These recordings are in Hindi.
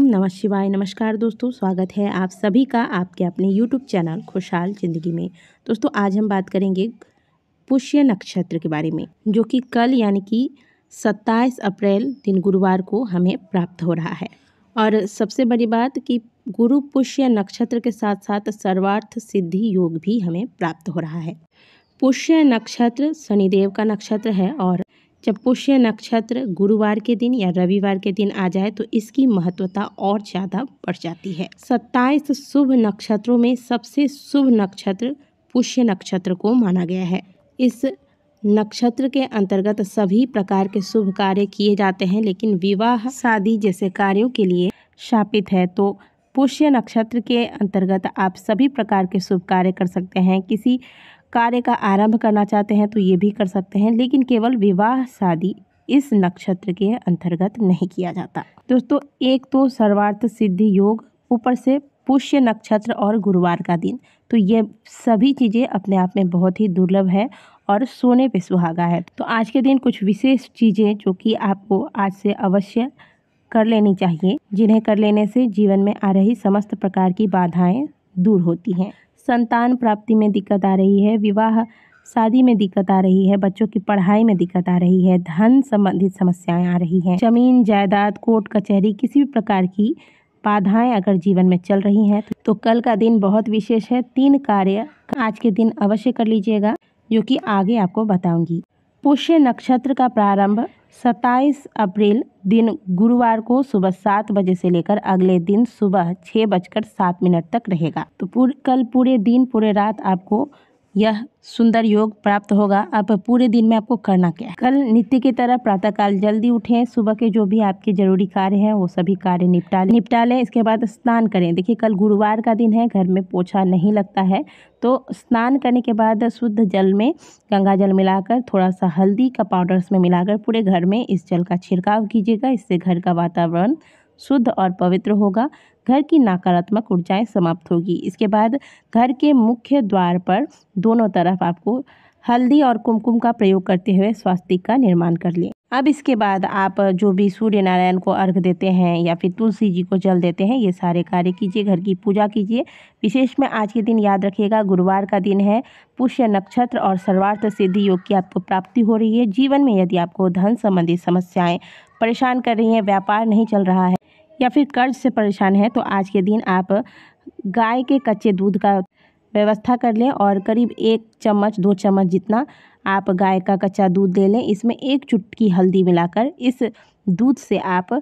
नमः शिवाय। नमस्कार दोस्तों, स्वागत है आप सभी का आपके अपने YouTube चैनल खुशहाल ज़िंदगी में। दोस्तों आज हम बात करेंगे पुष्य नक्षत्र के बारे में, जो कि कल यानी कि 27 अप्रैल दिन गुरुवार को हमें प्राप्त हो रहा है। और सबसे बड़ी बात कि गुरु पुष्य नक्षत्र के साथ साथ सर्वार्थ सिद्धि योग भी हमें प्राप्त हो रहा है। पुष्य नक्षत्र शनिदेव का नक्षत्र है और जब पुष्य नक्षत्र गुरुवार के दिन या रविवार के दिन आ जाए तो इसकी महत्वता और ज़्यादा बढ़ जाती है। 27 शुभ नक्षत्रों में सबसे शुभ नक्षत्र पुष्य नक्षत्र को माना गया है। इस नक्षत्र के अंतर्गत सभी प्रकार के शुभ कार्य किए जाते हैं, लेकिन विवाह शादी जैसे कार्यों के लिए शापित है। तो पुष्य नक्षत्र के अंतर्गत आप सभी प्रकार के शुभ कार्य कर सकते हैं। किसी कार्य का आरंभ करना चाहते हैं तो ये भी कर सकते हैं, लेकिन केवल विवाह शादी इस नक्षत्र के अंतर्गत नहीं किया जाता। दोस्तों एक तो सर्वार्थ सिद्धि योग, ऊपर से पुष्य नक्षत्र और गुरुवार का दिन, तो ये सभी चीज़ें अपने आप में बहुत ही दुर्लभ है और सोने पे सुहागा है। तो आज के दिन कुछ विशेष चीज़ें जो कि आपको आज से अवश्य कर लेनी चाहिए, जिन्हें कर लेने से जीवन में आ रही समस्त प्रकार की बाधाएं दूर होती हैं। संतान प्राप्ति में दिक्कत आ रही है, विवाह शादी में दिक्कत आ रही है, बच्चों की पढ़ाई में दिक्कत आ रही है, धन संबंधित समस्याएं आ रही हैं, जमीन जायदाद कोर्ट कचहरी किसी भी प्रकार की बाधाएं अगर जीवन में चल रही हैं तो कल का दिन बहुत विशेष है। 3 कार्य आज के दिन अवश्य कर लीजिएगा, जो कि आगे आपको बताऊंगी। पुष्य नक्षत्र का प्रारंभ 27 अप्रैल दिन गुरुवार को सुबह 7 बजे से लेकर अगले दिन सुबह 6:07 तक रहेगा। तो कल पूरे दिन पूरे रात आपको यह सुंदर योग प्राप्त होगा। अब पूरे दिन में आपको करना क्या है? कल नित्य की तरह प्रातःकाल जल्दी उठें, सुबह के जो भी आपके जरूरी कार्य हैं वो सभी कार्य निपटा लें। इसके बाद स्नान करें। देखिए कल गुरुवार का दिन है, घर में पोछा नहीं लगता है, तो स्नान करने के बाद शुद्ध जल में गंगा जल मिलाकर थोड़ा सा हल्दी का पाउडर इसमें मिलाकर पूरे घर में इस जल का छिड़काव कीजिएगा। इससे घर का वातावरण शुद्ध और पवित्र होगा, घर की नकारात्मक ऊर्जाएं समाप्त होगी। इसके बाद घर के मुख्य द्वार पर दोनों तरफ आपको हल्दी और कुमकुम का प्रयोग करते हुए स्वास्तिक का निर्माण कर लें। अब इसके बाद आप जो भी सूर्य नारायण को अर्घ देते हैं या फिर तुलसी जी को जल देते हैं, ये सारे कार्य कीजिए, घर की पूजा कीजिए। विशेष में आज के दिन याद रखिएगा गुरुवार का दिन है, पुष्य नक्षत्र और सर्वार्थ सिद्धि योग की आपको प्राप्ति हो रही है। जीवन में यदि आपको धन संबंधी समस्याएं परेशान कर रही हैं, व्यापार नहीं चल रहा है या फिर कर्ज से परेशान है, तो आज के दिन आप गाय के कच्चे दूध का व्यवस्था कर लें और करीब 1 चम्मच 2 चम्मच जितना आप गाय का कच्चा दूध ले लें। इसमें 1 चुटकी हल्दी मिलाकर इस दूध से आप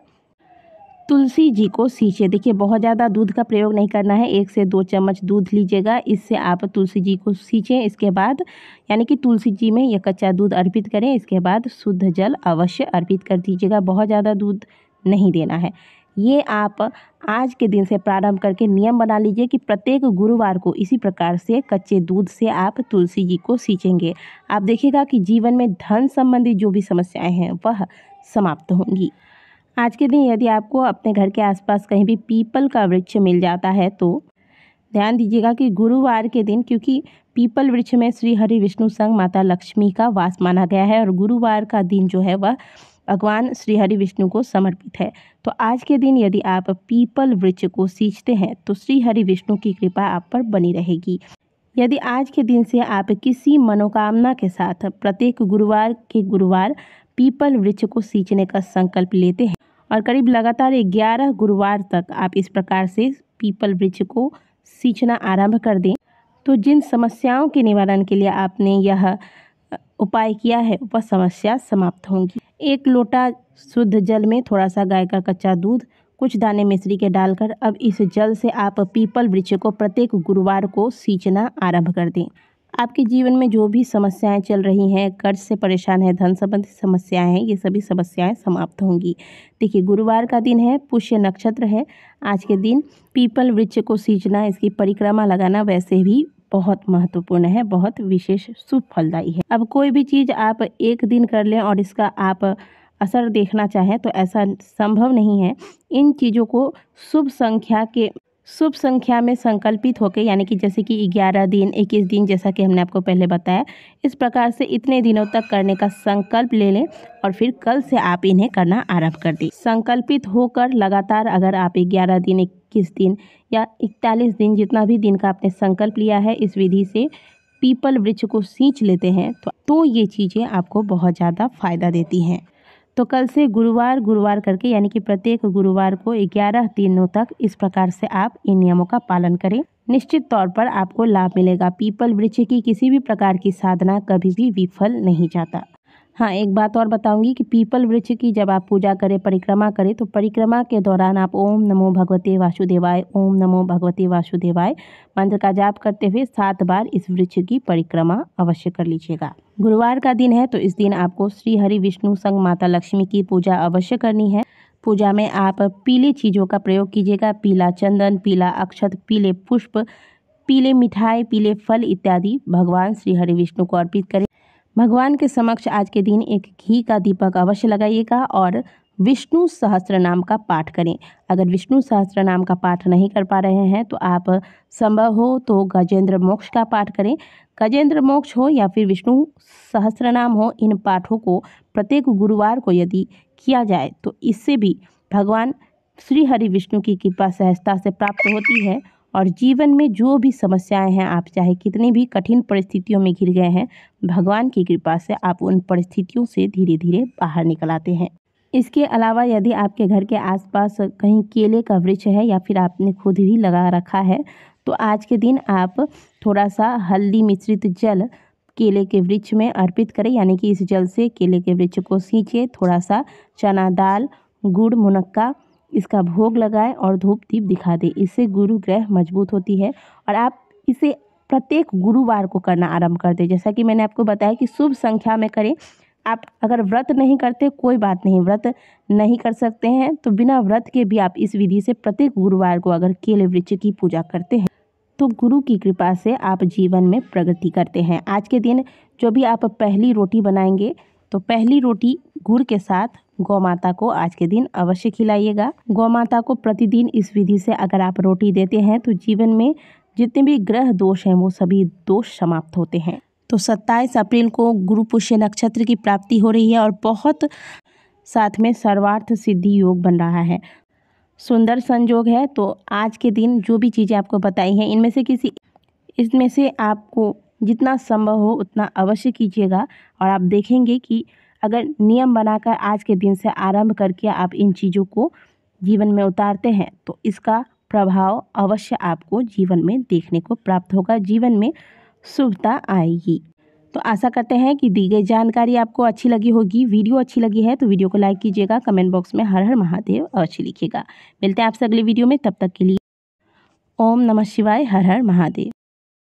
तुलसी जी को सींचे। देखिए बहुत ज़्यादा दूध का प्रयोग नहीं करना है, 1 से 2 चम्मच दूध लीजिएगा, इससे आप तुलसी जी को सींचें। इसके बाद यानी कि तुलसी जी में यह कच्चा दूध अर्पित करें। इसके बाद शुद्ध जल अवश्य अर्पित कर दीजिएगा, बहुत ज़्यादा दूध नहीं देना है। ये आप आज के दिन से प्रारंभ करके नियम बना लीजिए कि प्रत्येक गुरुवार को इसी प्रकार से कच्चे दूध से आप तुलसी जी को सींचेंगे। आप देखिएगा कि जीवन में धन संबंधी जो भी समस्याएं हैं वह समाप्त होंगी। आज के दिन यदि आपको अपने घर के आसपास कहीं भी पीपल का वृक्ष मिल जाता है तो ध्यान दीजिएगा कि गुरुवार के दिन, क्योंकि पीपल वृक्ष में श्री हरि विष्णु संग माता लक्ष्मी का वास माना गया है और गुरुवार का दिन जो है वह भगवान श्री हरि विष्णु को समर्पित है। तो आज के दिन यदि आप पीपल वृक्ष को सींचते हैं तो श्री हरि विष्णु की कृपा आप पर बनी रहेगी। यदि आज के दिन से आप किसी मनोकामना के साथ प्रत्येक गुरुवार पीपल वृक्ष को सींचने का संकल्प लेते हैं और करीब लगातार 11 गुरुवार तक आप इस प्रकार से पीपल वृक्ष को सींचना आरंभ कर दें, तो जिन समस्याओं के निवारण के लिए आपने यह उपाय किया है वह समस्या समाप्त होंगी। 1 लोटा शुद्ध जल में थोड़ा सा गाय का कच्चा दूध, कुछ दाने मिश्री के डालकर अब इस जल से आप पीपल वृक्ष को प्रत्येक गुरुवार को सींचना आरंभ कर दें। आपके जीवन में जो भी समस्याएं चल रही हैं, कर्ज से परेशान है, धन संबंधी समस्याएं हैं, ये सभी समस्याएं समाप्त होंगी। देखिए गुरुवार का दिन है, पुष्य नक्षत्र है। आज के दिन पीपल वृक्ष को सींचना, इसकी परिक्रमा लगाना वैसे भी बहुत महत्वपूर्ण है, बहुत विशेष शुभ फलदायी है। अब कोई भी चीज़ आप एक दिन कर लें और इसका आप असर देखना चाहें तो ऐसा संभव नहीं है। इन चीज़ों को शुभ संख्या के शुभ संख्या में संकल्पित होकर, यानी कि जैसे कि 11 दिन, 21 दिन, जैसा कि हमने आपको पहले बताया, इस प्रकार से इतने दिनों तक करने का संकल्प ले लें और फिर कल से आप इन्हें करना आरंभ कर दें। संकल्पित होकर लगातार अगर आप 11 दिन, 21 दिन या 41 दिन, जितना भी दिन का आपने संकल्प लिया है, इस विधि से पीपल वृक्ष को सींच लेते हैं तो ये चीज़ें आपको बहुत ज़्यादा फायदा देती हैं। तो कल से गुरुवार करके, यानी कि प्रत्येक गुरुवार को 11 दिनों तक इस प्रकार से आप इन नियमों का पालन करें। निश्चित तौर पर आपको लाभ मिलेगा। पीपल वृक्ष की किसी भी प्रकार की साधना कभी भी विफल नहीं जाता। हाँ, एक बात और बताऊंगी कि पीपल वृक्ष की जब आप पूजा करें, परिक्रमा करें, तो परिक्रमा के दौरान आप ओम नमो भगवते वासुदेवाय, ओम नमो भगवते वासुदेवाय मंत्र का जाप करते हुए 7 बार इस वृक्ष की परिक्रमा अवश्य कर लीजिएगा। गुरुवार का दिन है तो इस दिन आपको श्री हरि विष्णु संग माता लक्ष्मी की पूजा अवश्य करनी है। पूजा में आप पीले चीज़ों का प्रयोग कीजिएगा। पीला चंदन, पीला अक्षत, पीले पुष्प, पीले मिठाई, पीले फल इत्यादि भगवान श्री हरि विष्णु को अर्पित करें। भगवान के समक्ष आज के दिन एक घी का दीपक अवश्य लगाइएगा और विष्णु सहस्त्र नाम का पाठ करें। अगर विष्णु सहस्त्र नाम का पाठ नहीं कर पा रहे हैं तो आप संभव हो तो गजेंद्र मोक्ष का पाठ करें। गजेंद्र मोक्ष हो या फिर विष्णु सहस्त्र नाम हो, इन पाठों को प्रत्येक गुरुवार को यदि किया जाए तो इससे भी भगवान श्री हरि विष्णु की कृपा सहजता से प्राप्त होती है और जीवन में जो भी समस्याएं हैं, आप चाहे कितनी भी कठिन परिस्थितियों में घिर गए हैं, भगवान की कृपा से आप उन परिस्थितियों से धीरे धीरे बाहर निकल आते हैं। इसके अलावा यदि आपके घर के आसपास कहीं केले का वृक्ष है या फिर आपने खुद ही लगा रखा है तो आज के दिन आप थोड़ा सा हल्दी मिश्रित जल केले के वृक्ष में अर्पित करें, यानी कि इस जल से केले के वृक्ष को सींचे, थोड़ा सा चना दाल, गुड़, मुनक्का इसका भोग लगाएं और धूप दीप दिखा दें। इससे गुरु ग्रह मजबूत होती है और आप इसे प्रत्येक गुरुवार को करना आरंभ कर दें। जैसा कि मैंने आपको बताया कि शुभ संख्या में करें। आप अगर व्रत नहीं करते कोई बात नहीं, व्रत नहीं कर सकते हैं तो बिना व्रत के भी आप इस विधि से प्रत्येक गुरुवार को अगर केले वृक्ष की पूजा करते हैं तो गुरु की कृपा से आप जीवन में प्रगति करते हैं। आज के दिन जो भी आप पहली रोटी बनाएंगे तो पहली रोटी गुड़ के साथ गौ माता को आज के दिन अवश्य खिलाइएगा। गौ माता को प्रतिदिन इस विधि से अगर आप रोटी देते हैं तो जीवन में जितने भी ग्रह दोष हैं वो सभी दोष समाप्त होते हैं। तो 27 अप्रैल को गुरु पुष्य नक्षत्र की प्राप्ति हो रही है और बहुत साथ में सर्वार्थ सिद्धि योग बन रहा है, सुंदर संयोग है। तो आज के दिन जो भी चीज़ें आपको बताई हैं इसमें से आपको जितना संभव हो उतना अवश्य कीजिएगा और आप देखेंगे कि अगर नियम बनाकर आज के दिन से आरंभ करके आप इन चीज़ों को जीवन में उतारते हैं तो इसका प्रभाव अवश्य आपको जीवन में देखने को प्राप्त होगा, जीवन में शुभता आएगी। तो आशा करते हैं कि दी गई जानकारी आपको अच्छी लगी होगी। वीडियो अच्छी लगी है तो वीडियो को लाइक कीजिएगा, कमेंट बॉक्स में हर हर महादेव अवश्य लिखिएगा। मिलते हैं आपसे अगले वीडियो में, तब तक के लिए ओम नमः शिवाय, हर हर महादेव।